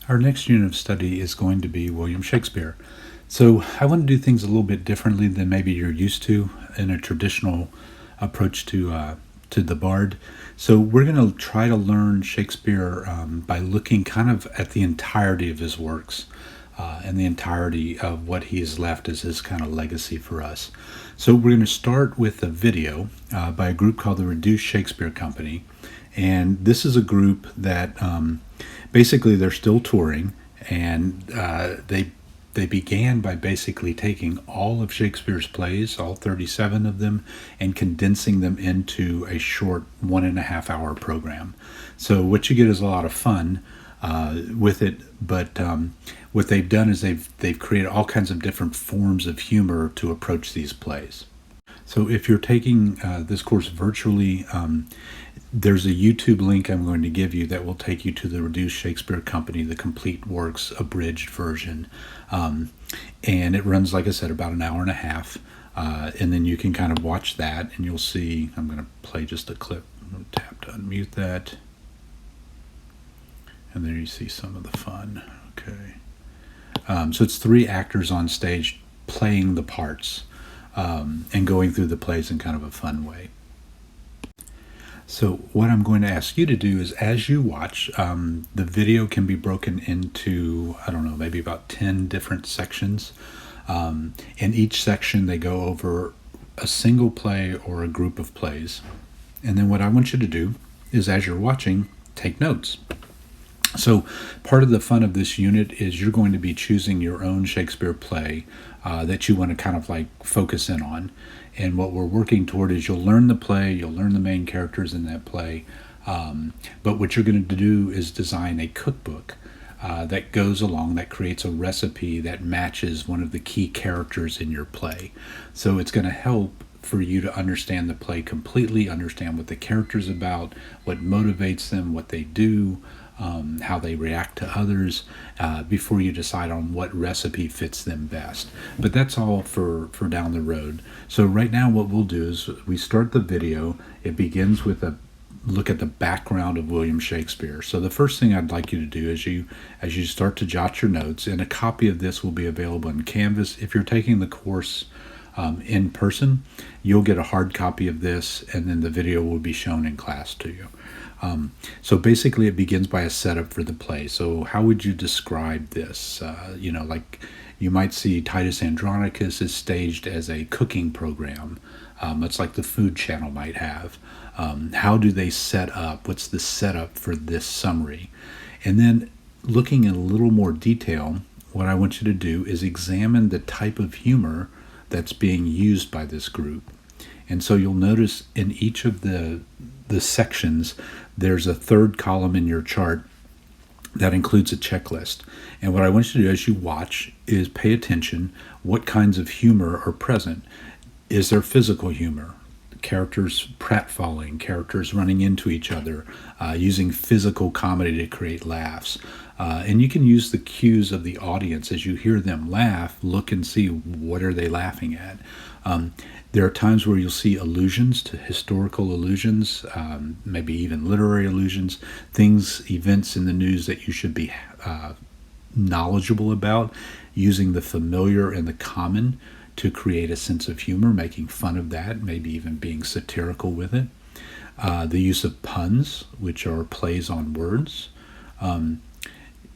Our next unit of study is going to be William Shakespeare. So I want to do things a little bit differently than maybe you're used to in a traditional approach to the Bard. So we're going to try to learn Shakespeare by looking kind of at the entirety of his works and the entirety of what he has left as his kind of legacy for us. So we're going to start with a video by a group called the Reduced Shakespeare Company. And this is a group that basically they're still touring, and they began by basically taking all of Shakespeare's plays, all 37 of them, and condensing them into a short 1.5 hour program. So what you get is a lot of fun with it, but what they've done is they've created all kinds of different forms of humor to approach these plays. So if you're taking this course virtually, there's a YouTube link I'm going to give you that will take you to the Reduced Shakespeare Company, the complete works abridged version. And it runs, like I said, about 1.5 hours. And then you can kind of watch that and you'll see, I'm going to play just a clip. I'm going to tap to unmute that. And there you see some of the fun. Okay. So it's 3 actors on stage playing the parts and going through the plays in kind of a fun way. So what I'm going to ask you to do is, as you watch, the video can be broken into, I don't know, maybe about 10 different sections. In each section, they go over a single play or a group of plays. And then what I want you to do is, as you're watching, take notes. So part of the fun of this unit is you're going to be choosing your own Shakespeare play that you want to kind of like focus in on. And what we're working toward is you'll learn the play, you'll learn the main characters in that play, but what you're going to do is design a cookbook that goes along, that creates a recipe that matches one of the key characters in your play. So it's going to help for you to understand the play completely, understand what the character's about, what motivates them, what they do, how they react to others, before you decide on what recipe fits them best. But that's all for down the road. So right now what we'll do is we start the video. It begins with a look at the background of William Shakespeare. So the first thing I'd like you to do is as you start to jot your notes, and a copy of this will be available in Canvas. If you're taking the course in person, you'll get a hard copy of this, and then the video will be shown in class to you. So basically it begins by a setup for the play. So how would you describe this? Like you might see Titus Andronicus is staged as a cooking program. It's like the Food Channel might have. How do they set up? What's the setup for this summary? And then looking in a little more detail, what I want you to do is examine the type of humor that's being used by this group. And so you'll notice in each of the sections, there's a third column in your chart that includes a checklist. And what I want you to do as you watch is pay attention. What kinds of humor are present? Is there physical humor? Characters pratfalling, characters running into each other, using physical comedy to create laughs. And you can use the cues of the audience as you hear them laugh, look and see what are they laughing at. There are times where you'll see allusions to historical allusions, maybe even literary allusions, events in the news that you should be knowledgeable about, using the familiar and the common to create a sense of humor, making fun of that, maybe even being satirical with it. The use of puns, which are plays on words.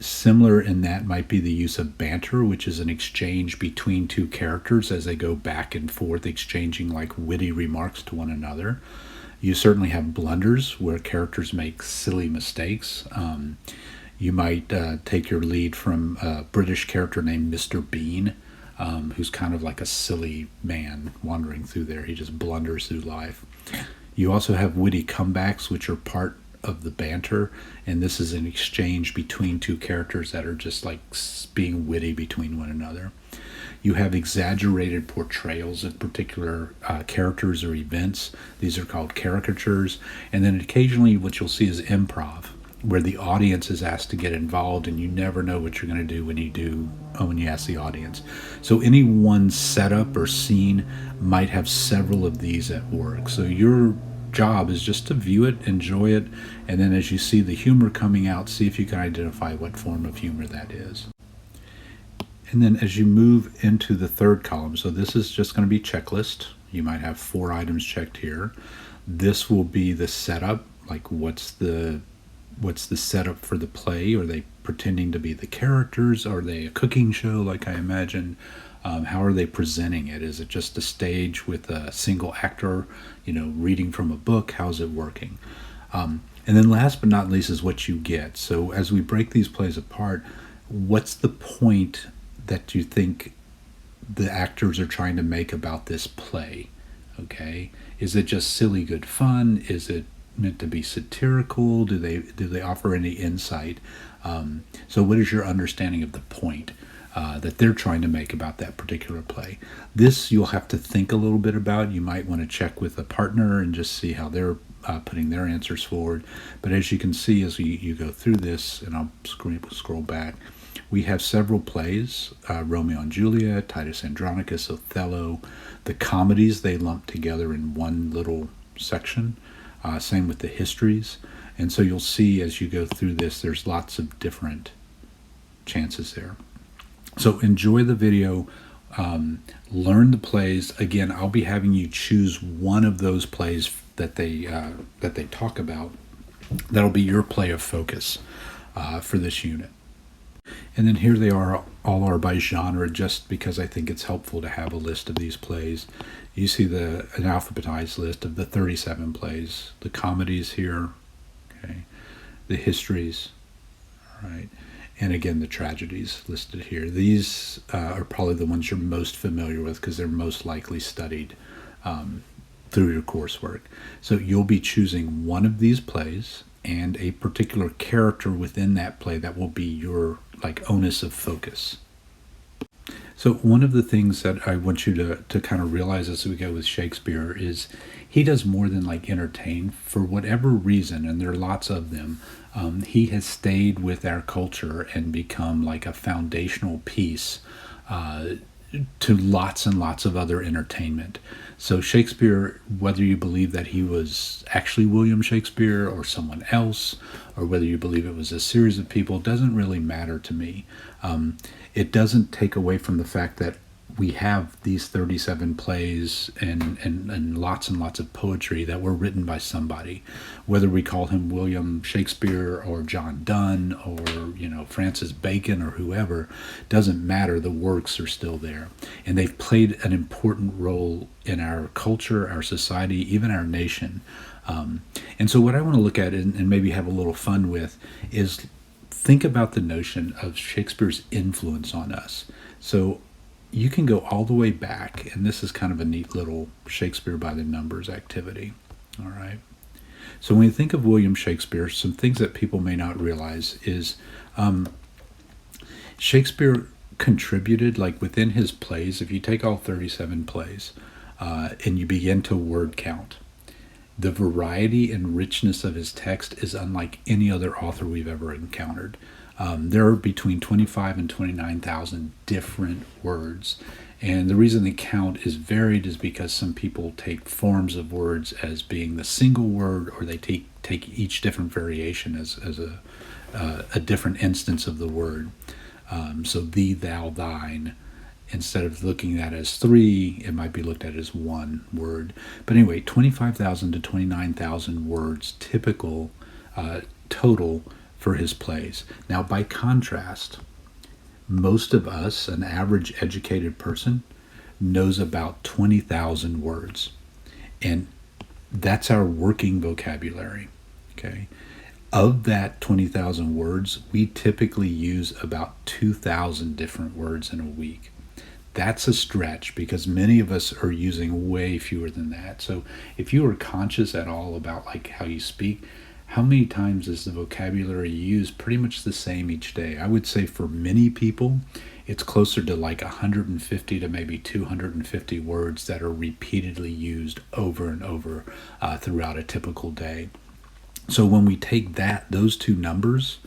Similar in that might be the use of banter, which is an exchange between two characters as they go back and forth, exchanging like witty remarks to one another. You certainly have blunders where characters make silly mistakes. You might take your lead from a British character named Mr. Bean, who's kind of like a silly man wandering through there. He just blunders through life. You also have witty comebacks, which are part of the banter, and this is an exchange between two characters that are just like being witty between one another. You have exaggerated portrayals of particular characters or events. These are called caricatures. And then occasionally what you'll see is improv, where the audience is asked to get involved, and you never know what you're going to do when you ask the audience. So any one setup or scene might have several of these at work. So you're job is just to view it, enjoy it, and then as you see the humor coming out, see if you can identify what form of humor that is. And then as you move into the third column, so this is just going to be checklist. You might have 4 items checked here. This will be the setup, like what's the setup for the play? Are they pretending to be the characters? Are they a cooking show like I imagine? How are they presenting it? Is it just a stage with a single actor, reading from a book? How's it working? And then last but not least is what you get. So as we break these plays apart, what's the point that you think the actors are trying to make about this play? Okay, is it just silly good fun? Is it meant to be satirical? Do they offer any insight? So what is your understanding of the point that they're trying to make about that particular play? This you'll have to think a little bit about. You might want to check with a partner and just see how they're putting their answers forward. But as you can see, as you go through this, and I'll scroll back, we have several plays, Romeo and Juliet, Titus Andronicus, Othello. The comedies they lump together in one little section. Same with the histories. And so you'll see as you go through this, there's lots of different chances there. So enjoy the video, learn the plays. Again, I'll be having you choose one of those plays that they talk about. That'll be your play of focus for this unit. And then here they are, all are by genre, just because I think it's helpful to have a list of these plays. You see an alphabetized list of the 37 plays, the comedies here, okay, the histories, all right, and again the tragedies listed here. These are probably the ones you're most familiar with because they're most likely studied through your coursework. So you'll be choosing one of these plays and a particular character within that play that will be your onus of focus. So one of the things that I want you to kind of realize as we go with Shakespeare is he does more than entertain. For whatever reason, and there are lots of them, he has stayed with our culture and become a foundational piece to lots and lots of other entertainment. So Shakespeare, whether you believe that he was actually William Shakespeare or someone else, or whether you believe it was a series of people, doesn't really matter to me. It doesn't take away from the fact that we have these 37 plays and lots of poetry that were written by somebody, whether we call him William Shakespeare or John Donne or Francis Bacon or whoever, doesn't matter. The works are still there, and they've played an important role in our culture, our society, even our nation. And so what I want to look at and maybe have a little fun with is think about the notion of Shakespeare's influence on us. So you can go all the way back, and this is kind of a neat little Shakespeare by the numbers activity. All right. So when you think of William Shakespeare, some things that people may not realize is Shakespeare contributed, within his plays, if you take all 37 plays and you begin to word count, the variety and richness of his text is unlike any other author we've ever encountered. There are between 25 and 29,000 different words. And the reason the count is varied is because some people take forms of words as being the single word, or they take each different variation as a different instance of the word. So thee, thou, thine. Instead of looking at it as 3, it might be looked at as 1 word. But anyway, 25,000 to 29,000 words typical total for his plays. Now, by contrast, most of us, an average educated person, knows about 20,000 words. And that's our working vocabulary, okay? Of that 20,000 words, we typically use about 2,000 different words in a week. That's a stretch because many of us are using way fewer than that. So if you are conscious at all about how you speak, how many times is the vocabulary used? Pretty much the same each day. I would say for many people, it's closer to 150 to maybe 250 words that are repeatedly used over and over throughout a typical day. So when we take those two numbers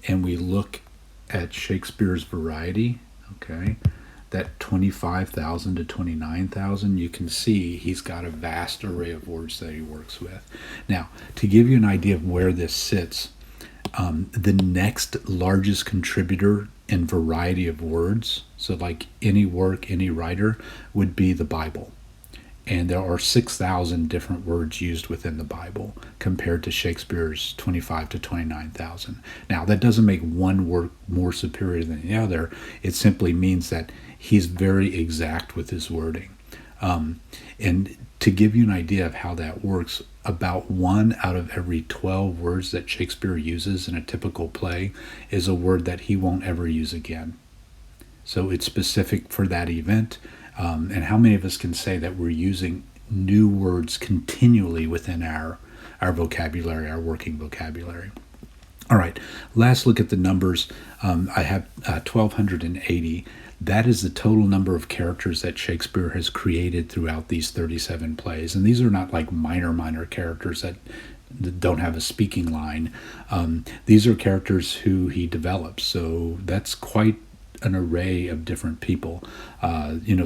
and we look at Shakespeare's variety, okay, that 25,000 to 29,000, you can see he's got a vast array of words that he works with. Now, to give you an idea of where this sits, the next largest contributor in variety of words, so like any work, any writer, would be the Bible. And there are 6,000 different words used within the Bible compared to Shakespeare's 25 to 29,000. Now, that doesn't make one work more superior than the other. It simply means that he's very exact with his wording. And to give you an idea of how that works, about 1 out of every 12 words that Shakespeare uses in a typical play is a word that he won't ever use again. So it's specific for that event. And how many of us can say that we're using new words continually within our vocabulary, our working vocabulary? All right, last look at the numbers. I have 1,280. That is the total number of characters that Shakespeare has created throughout these 37 plays. And these are not like minor characters that don't have a speaking line. These are characters who he develops. So that's quite an array of different people.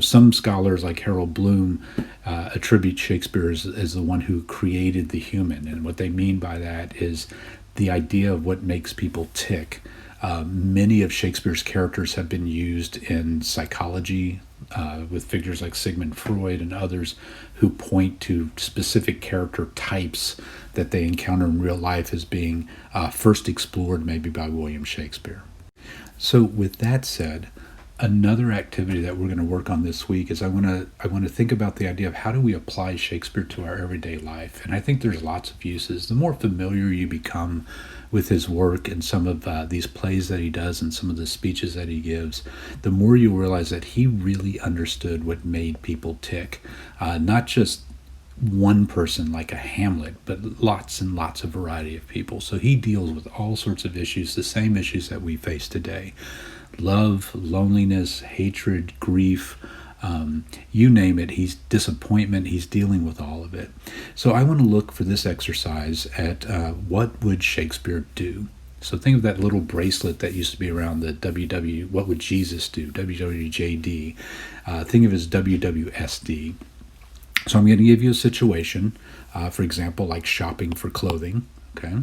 Some scholars like Harold Bloom attribute Shakespeare as the one who created the human. And what they mean by that is the idea of what makes people tick. Many of Shakespeare's characters have been used in psychology with figures like Sigmund Freud and others who point to specific character types that they encounter in real life as being first explored maybe by William Shakespeare. So with that said, another activity that we're going to work on this week is I want to think about the idea of how do we apply Shakespeare to our everyday life. And I think there's lots of uses. The more familiar you become with his work and some of these plays that he does and some of the speeches that he gives, the more you realize that he really understood what made people tick. Not just one person like a Hamlet, but lots and lots of variety of people. So he deals with all sorts of issues, the same issues that we face today. Love, loneliness, hatred, grief, you name it, he's disappointment, he's dealing with all of it. So I want to look for this exercise at what would Shakespeare do? So think of that little bracelet that used to be around the WW, what would Jesus do? WWJD. Think of it as WWSD. So I'm going to give you a situation, for example, like shopping for clothing, okay?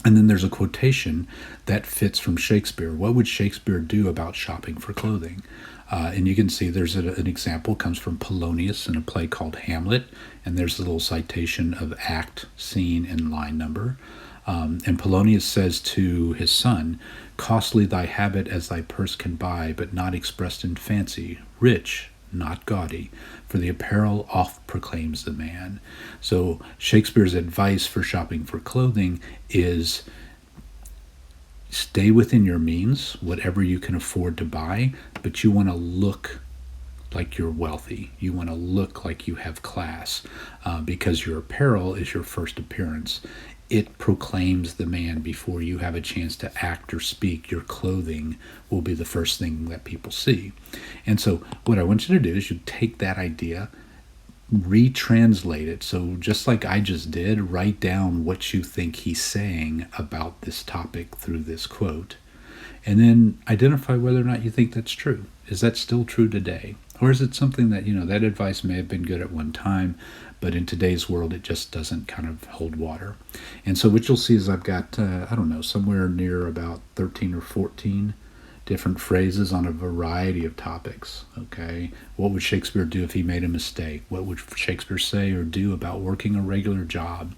And then there's a quotation that fits from Shakespeare. What would Shakespeare do about shopping for clothing? And you can see there's an example, comes from Polonius in a play called Hamlet, and there's a little citation of act, scene, and line number. And Polonius says to his son, "Costly thy habit as thy purse can buy, but not expressed in fancy, rich, not gaudy, for the apparel oft proclaims the man." So Shakespeare's advice for shopping for clothing is stay within your means, whatever you can afford to buy, but you want to look like you're wealthy. You want to look like you have class, because your apparel is your first appearance. It proclaims the man before you have a chance to act or speak. Your clothing will be the first thing that people see. And so what I want you to do is you take that idea, retranslate it. So just like I just did, write down what you think he's saying about this topic through this quote, and then identify whether or not you think that's true. Is that still true today? Or is it something that, that advice may have been good at one time, but in today's world, it just doesn't kind of hold water. And so what you'll see is I've got, somewhere near about 13 or 14 different phrases on a variety of topics, okay? What would Shakespeare do if he made a mistake? What would Shakespeare say or do about working a regular job?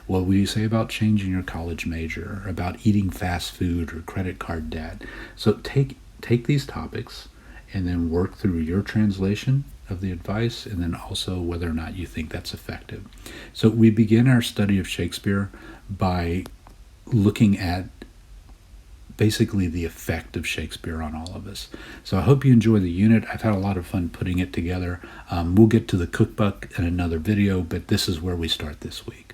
What would you say about changing your college major, or about eating fast food or credit card debt? So take these topics and then work through your translation of the advice, and then also whether or not you think that's effective. So we begin our study of Shakespeare by looking at basically the effect of Shakespeare on all of us. So I hope you enjoy the unit. I've had a lot of fun putting it together. We'll get to the cookbook in another video, but this is where we start this week.